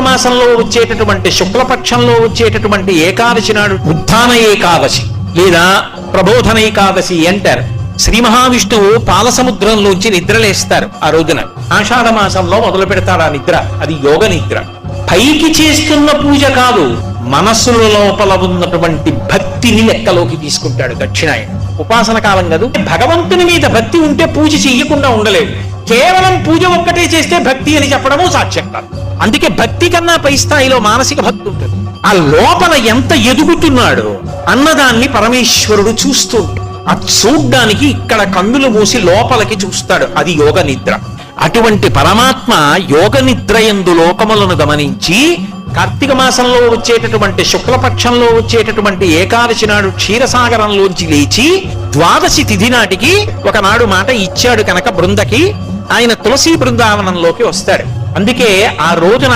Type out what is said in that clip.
మాసంలో వచ్చేటటువంటి శుక్లపక్షంలో వచ్చేటటువంటి ఏకాదశి నాడు ఉత్థాన ఏకాదశి లేదా ప్రబోధన ఏకాదశి అంటారు. శ్రీ మహావిష్ణువు పాలసముద్రంలోంచి నిద్రలేస్తారు ఆ రోజున. ఆషాఢ మాసంలో మొదలు పెడతాడు ఆ నిద్ర. అది యోగ నిద్ర. పైకి చేస్తున్న పూజ కాదు, మనస్సుల లోపల ఉన్నటువంటి భక్తిని లెక్కలోకి తీసుకుంటాడు దక్షిణాయన. ఉపాసన కాలం కాదు. భగవంతుని మీద భక్తి ఉంటే పూజ చెయ్యకుండా ఉండలేవు. కేవలం పూజ ఒక్కటే చేస్తే భక్తి అని చెప్పడము సాధ్యం కాదు. అందుకే భక్తి కన్నా పై స్థాయిలో మానసిక భక్తి ఉంటుంది. ఆ లోపల ఎంత ఎదుగుతున్నాడో అన్నదాన్ని పరమేశ్వరుడు చూస్తూ ఆ చూడ్డానికి ఇక్కడ కన్నులు మూసి లోపలికి చూస్తాడు. అది యోగ నిద్ర. అటువంటి పరమాత్మ యోగ నిద్ర యందు లోకములను గమనించి కార్తీక మాసంలో వచ్చేటటువంటి శుక్లపక్షంలో వచ్చేటటువంటి ఏకాదశి నాడు క్షీరసాగరంలోంచి లేచి ద్వాదశి తిథి నాటికి ఒకనాడు మాట ఇచ్చాడు కనుక బృందకి ఆయన తులసి బృందావనంలోకి వస్తాడు. అందుకే ఆ రోజున